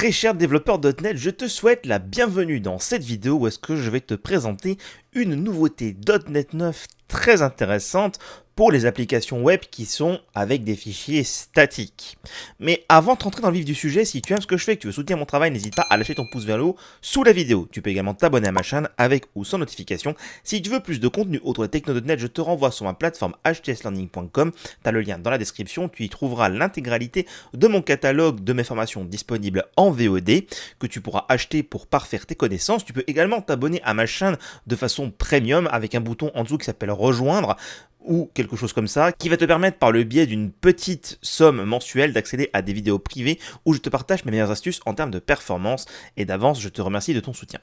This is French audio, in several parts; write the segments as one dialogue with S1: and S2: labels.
S1: Très cher développeur .NET, je te souhaite la bienvenue dans cette vidéo où est-ce que je vais te présenter une nouveauté .NET 9 très intéressante pour les applications web qui sont avec des fichiers statiques. Mais avant de rentrer dans le vif du sujet, si tu aimes ce que je fais et que tu veux soutenir mon travail, n'hésite pas à lâcher ton pouce vers le haut sous la vidéo. Tu peux également t'abonner à ma chaîne avec ou sans notification. Si tu veux plus de contenu autour des techno.net, je te renvoie sur ma plateforme htslearning.com. Tu as le lien dans la description, tu y trouveras l'intégralité de mon catalogue de mes formations disponibles en VOD que tu pourras acheter pour parfaire tes connaissances. Tu peux également t'abonner à ma chaîne de façon premium avec un bouton en dessous qui s'appelle rejoindre ou quelque chose comme ça, qui va te permettre par le biais d'une petite somme mensuelle d'accéder à des vidéos privées où je te partage mes meilleures astuces en termes de performance, et d'avance je te remercie de ton soutien.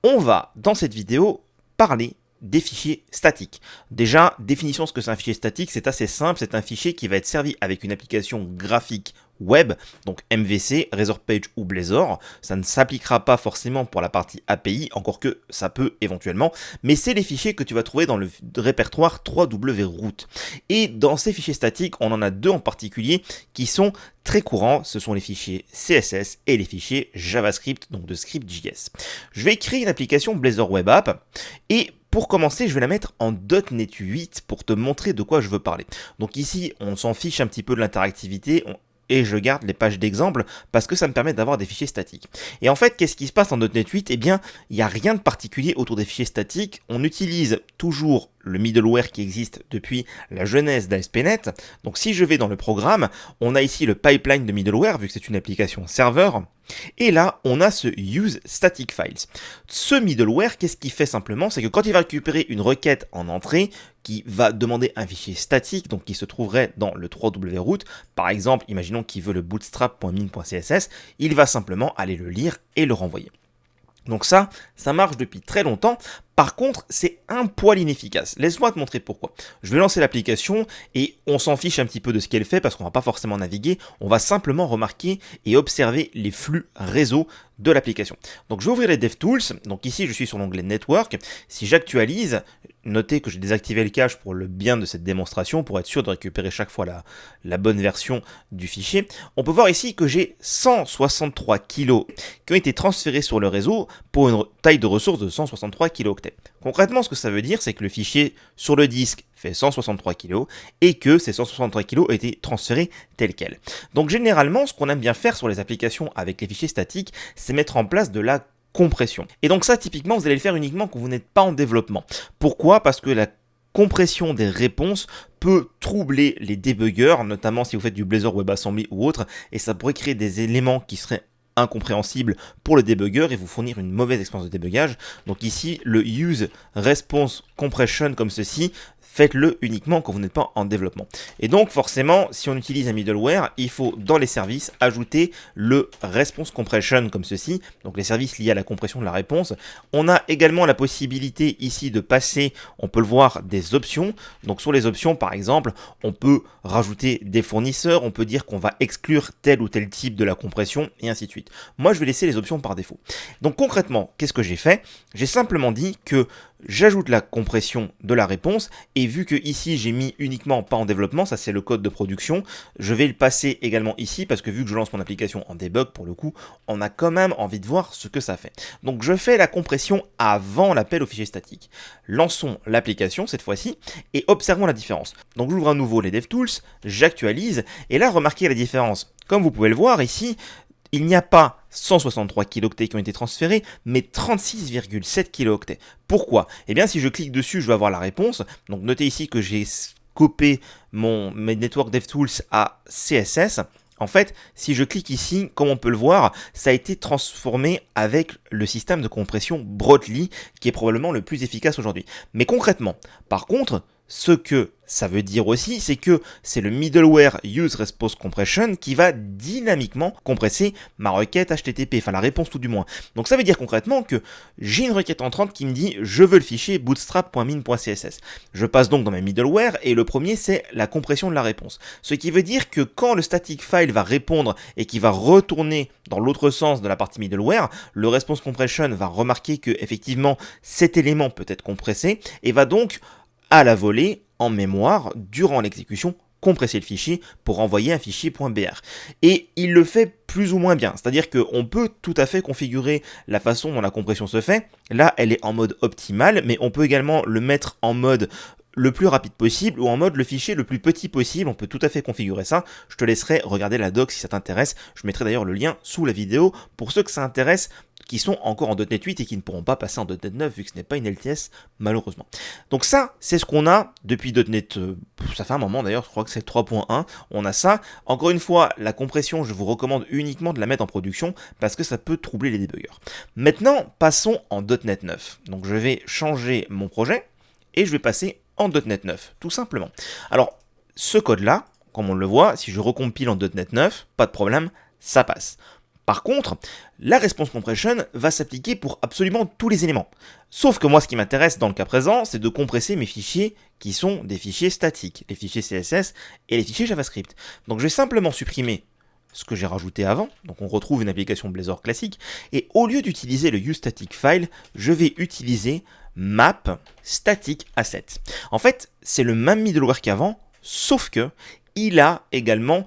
S1: On va dans cette vidéo parler des fichiers statiques. Déjà, définition de ce que c'est un fichier statique, c'est assez simple, c'est un fichier qui va être servi avec une application graphique web, donc MVC, Razorpage ou Blazor. Ça ne s'appliquera pas forcément pour la partie API, encore que ça peut éventuellement, mais c'est les fichiers que tu vas trouver dans le répertoire 3W-Root. Et dans ces fichiers statiques, on en a deux en particulier qui sont très courants, ce sont les fichiers CSS et les fichiers JavaScript, donc de script.js. Je vais créer une application Blazor Web App, et pour commencer, je vais la mettre en .NET 8 pour te montrer de quoi je veux parler. Donc ici, on s'en fiche un petit peu de l'interactivité, et je garde les pages d'exemple parce que ça me permet d'avoir des fichiers statiques. Et en fait, qu'est-ce qui se passe en .NET 8 ? Eh bien, il n'y a rien de particulier autour des fichiers statiques. On utilise toujours le middleware qui existe depuis la genèse d'ASP.NET. Donc si je vais dans le programme, on a ici le pipeline de middleware, vu que c'est une application serveur. Et là, on a ce use static files. Ce middleware, qu'est-ce qu'il fait simplement ? C'est que quand il va récupérer une requête en entrée, qui va demander un fichier statique, donc qui se trouverait dans le 3W-Root, par exemple, imaginons qu'il veut le bootstrap.min.css, il va simplement aller le lire et le renvoyer. Donc ça marche depuis très longtemps. Par contre, c'est un poil inefficace. Laisse-moi te montrer pourquoi. Je vais lancer l'application et on s'en fiche un petit peu de ce qu'elle fait parce qu'on va pas forcément naviguer. On va simplement remarquer et observer les flux réseau de l'application. Donc je vais ouvrir les DevTools. Donc ici, je suis sur l'onglet Network. Si j'actualise, notez que j'ai désactivé le cache pour le bien de cette démonstration, pour être sûr de récupérer chaque fois la bonne version du fichier. On peut voir ici que j'ai 163 kilos qui ont été transférés sur le réseau pour une taille de ressources de 163 kilooctets. Concrètement, ce que ça veut dire, c'est que le fichier sur le disque fait 163 kg et que ces 163 kg ont été transférés tel quel. Donc généralement, ce qu'on aime bien faire sur les applications avec les fichiers statiques, c'est mettre en place de la compression. Et donc ça, typiquement, vous allez le faire uniquement quand vous n'êtes pas en développement. Pourquoi ? Parce que la compression des réponses peut troubler les débuggers, notamment si vous faites du Blazor WebAssembly ou autre, et ça pourrait créer des éléments qui seraient incompréhensible pour le débugger et vous fournir une mauvaise expérience de débugage. Donc ici, le use response compression comme ceci, faites-le uniquement quand vous n'êtes pas en développement. Et donc forcément, si on utilise un middleware, il faut dans les services ajouter le response compression comme ceci, donc les services liés à la compression de la réponse. On a également la possibilité ici de passer, on peut le voir, des options. Donc sur les options, par exemple, on peut rajouter des fournisseurs, on peut dire qu'on va exclure tel ou tel type de la compression et ainsi de suite. Moi, je vais laisser les options par défaut. Donc concrètement, qu'est-ce que j'ai fait ? J'ai simplement dit que j'ajoute la compression de la réponse et vu que ici j'ai mis uniquement pas en développement, ça c'est le code de production, je vais le passer également ici parce que vu que je lance mon application en debug pour le coup, on a quand même envie de voir ce que ça fait. Donc je fais la compression avant l'appel au fichier statique. Lançons l'application cette fois-ci et observons la différence. Donc j'ouvre à nouveau les DevTools, j'actualise et là remarquez la différence. Comme vous pouvez le voir ici, il n'y a pas 163 kilooctets qui ont été transférés, mais 36,7 kilooctets. Pourquoi ? Eh bien, si je clique dessus, je vais avoir la réponse. Donc, notez ici que j'ai scopé mes Network DevTools à CSS. En fait, si je clique ici, comme on peut le voir, ça a été transformé avec le système de compression Brotli, qui est probablement le plus efficace aujourd'hui. Mais concrètement, par contre, ce que ça veut dire aussi, c'est que c'est le middleware use response compression qui va dynamiquement compresser ma requête HTTP, enfin la réponse tout du moins. Donc ça veut dire concrètement que j'ai une requête entrante qui me dit je veux le fichier bootstrap.min.css. Je passe donc dans mes middleware et le premier c'est la compression de la réponse. Ce qui veut dire que quand le static file va répondre et qui va retourner dans l'autre sens de la partie middleware, le response compression va remarquer que effectivement cet élément peut être compressé et va donc à la volée, en mémoire, durant l'exécution, compresser le fichier pour envoyer un fichier .br. Et il le fait plus ou moins bien, c'est-à-dire qu'on peut tout à fait configurer la façon dont la compression se fait. Là, elle est en mode optimal, mais on peut également le mettre en mode le plus rapide possible ou en mode le fichier le plus petit possible. On peut tout à fait configurer ça. Je te laisserai regarder la doc si ça t'intéresse. Je mettrai d'ailleurs le lien sous la vidéo pour ceux que ça intéresse, qui sont encore en .NET 8 et qui ne pourront pas passer en .NET 9 vu que ce n'est pas une LTS malheureusement. Donc ça, c'est ce qu'on a depuis .NET, ça fait un moment d'ailleurs, je crois que c'est 3.1, on a ça. Encore une fois, la compression, je vous recommande uniquement de la mettre en production parce que ça peut troubler les débuggers. Maintenant, passons en .NET 9. Donc je vais changer mon projet et je vais passer en .NET 9, tout simplement. Alors, ce code-là, comme on le voit, si je recompile en .NET 9, pas de problème, ça passe. Par contre, la response compression va s'appliquer pour absolument tous les éléments. Sauf que moi, ce qui m'intéresse dans le cas présent, c'est de compresser mes fichiers qui sont des fichiers statiques, les fichiers CSS et les fichiers JavaScript. Donc je vais simplement supprimer ce que j'ai rajouté avant, donc on retrouve une application Blazor classique, et au lieu d'utiliser le useStaticFile, je vais utiliser map static asset. En fait, c'est le même middleware qu'avant, sauf que il a également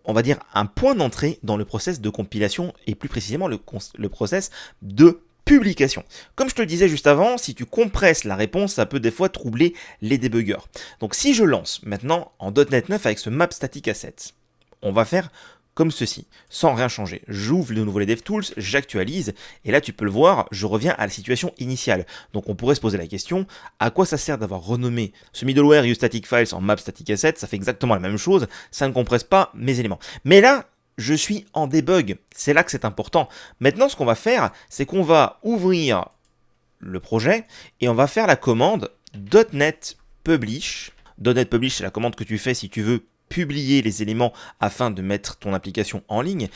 S1: on va dire un point d'entrée dans le process de compilation et plus précisément le process de publication. Comme je te le disais juste avant, si tu compresses la réponse, ça peut des fois troubler les débuggers. Donc si je lance maintenant en .NET 9 avec ce map static asset, on va faire comme ceci, sans rien changer. J'ouvre de nouveau les DevTools, j'actualise, et là tu peux le voir, je reviens à la situation initiale. Donc on pourrait se poser la question, à quoi ça sert d'avoir renommé ce middleware useStaticFiles en map_static_asset? Ça fait exactement la même chose, ça ne compresse pas mes éléments. Mais là, je suis en debug, c'est là que c'est important. Maintenant, ce qu'on va faire, c'est qu'on va ouvrir le projet, et on va faire la commande .NET Publish. .NET Publish, c'est la commande que tu fais si tu veux publier les éléments afin de mettre ton application en ligne,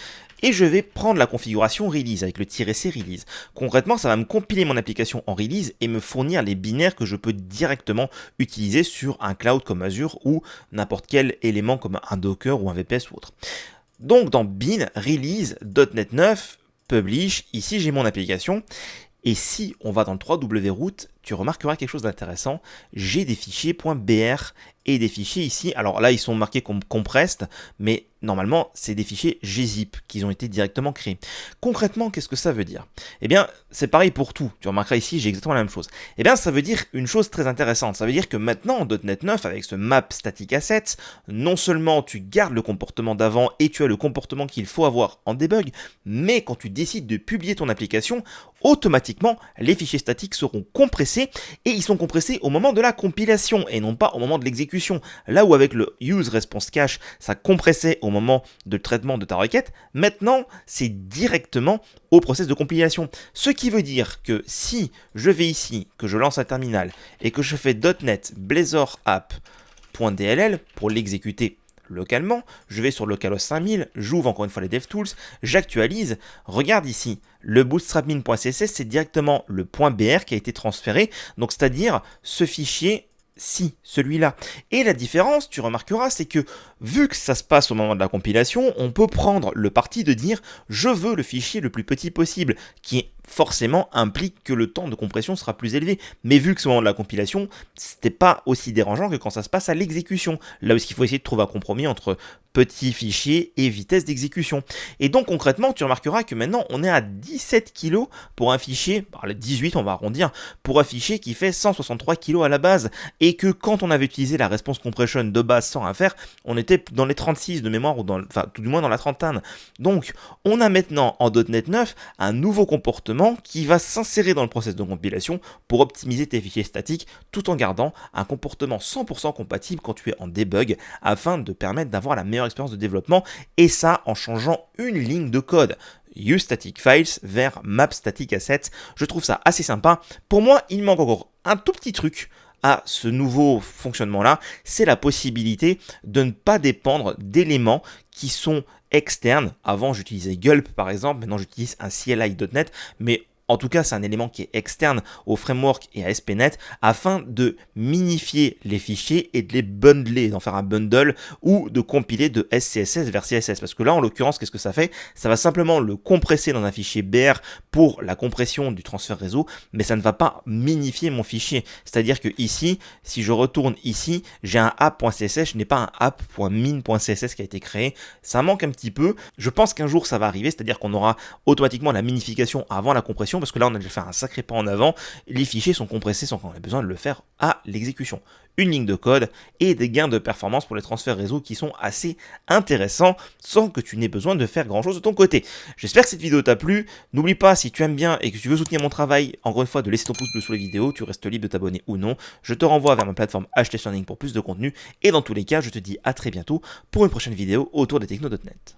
S1: et je vais prendre la configuration release avec le -c release. Concrètement, ça va me compiler mon application en release et me fournir les binaires que je peux directement utiliser sur un cloud comme Azure ou n'importe quel élément comme un Docker ou un VPS ou autre. Donc dans bin release .NET 9 publish, ici j'ai mon application. Et si on va dans le www.root, tu remarqueras quelque chose d'intéressant. J'ai des fichiers .br et des fichiers ici. Alors là, ils sont marqués comme compressed, mais normalement, c'est des fichiers gzip qui ont été directement créés. Concrètement, qu'est-ce que ça veut dire? Eh bien, c'est pareil pour tout. Tu remarqueras ici, j'ai exactement la même chose. Eh bien, ça veut dire une chose très intéressante. Ça veut dire que maintenant, en .NET 9, avec ce map static asset, non seulement tu gardes le comportement d'avant et tu as le comportement qu'il faut avoir en debug, mais quand tu décides de publier ton application, automatiquement, les fichiers statiques seront compressés et ils sont compressés au moment de la compilation et non pas au moment de l'exécution. Là où avec le useResponseCache, ça compressait au moment de traitement de ta requête, maintenant, c'est directement au process de compilation. Ce qui veut dire que si je vais ici, que je lance un terminal et que je fais .NET Blazor app.dll pour l'exécuter localement, je vais sur localhost 5000, j'ouvre encore une fois les DevTools, j'actualise, regarde ici, le bootstrapmin.css c'est directement le .br qui a été transféré, donc c'est-à-dire ce fichier celui-là. Et la différence, tu remarqueras, c'est que vu que ça se passe au moment de la compilation, on peut prendre le parti de dire je veux le fichier le plus petit possible, qui forcément implique que le temps de compression sera plus élevé. Mais vu que c'est au moment de la compilation, c'était pas aussi dérangeant que quand ça se passe à l'exécution. Là où il faut essayer de trouver un compromis entre petit fichier et vitesse d'exécution. Et donc concrètement, tu remarqueras que maintenant on est à 17 kg pour un fichier, le 18 on va arrondir, pour un fichier qui fait 163 kg à la base. Et que quand on avait utilisé la response compression de base sans rien faire, on était dans les 36 de mémoire, ou enfin tout du moins dans la trentaine. Donc on a maintenant en .NET 9 un nouveau comportement qui va s'insérer dans le process de compilation pour optimiser tes fichiers statiques tout en gardant un comportement 100% compatible quand tu es en debug afin de permettre d'avoir la meilleure expérience de développement, et ça en changeant une ligne de code. useStaticFiles vers map_static_asset. Je trouve ça assez sympa. Pour moi, il manque encore un tout petit truc à ce nouveau fonctionnement-là, c'est la possibilité de ne pas dépendre d'éléments qui sont externes. Avant, j'utilisais Gulp par exemple, maintenant j'utilise un CLI.NET, mais en tout cas c'est un élément qui est externe au framework et à ASP.NET, afin de minifier les fichiers et de les bundler, d'en faire un bundle ou de compiler de SCSS vers CSS. Parce que là, en l'occurrence, qu'est-ce que ça fait? Ça va simplement le compresser dans un fichier BR pour la compression du transfert réseau, mais ça ne va pas minifier mon fichier. C'est-à-dire que ici, si je retourne ici, j'ai un app.css, je n'ai pas un app.min.css qui a été créé. Ça manque un petit peu. Je pense qu'un jour ça va arriver, c'est-à-dire qu'on aura automatiquement la minification avant la compression, parce que là on a déjà fait un sacré pas en avant. Les fichiers sont compressés sans qu'on ait besoin de le faire à l'exécution. Une ligne de code et des gains de performance pour les transferts réseau qui sont assez intéressants sans que tu n'aies besoin de faire grand chose de ton côté. J'espère que cette vidéo t'a plu. N'oublie pas, si tu aimes bien et que tu veux soutenir mon travail, encore une fois, de laisser ton pouce bleu sous les vidéos. Tu restes libre de t'abonner ou non. Je te renvoie vers ma plateforme HTS Learning pour plus de contenu. Et dans tous les cas, je te dis à très bientôt pour une prochaine vidéo autour des techno.net.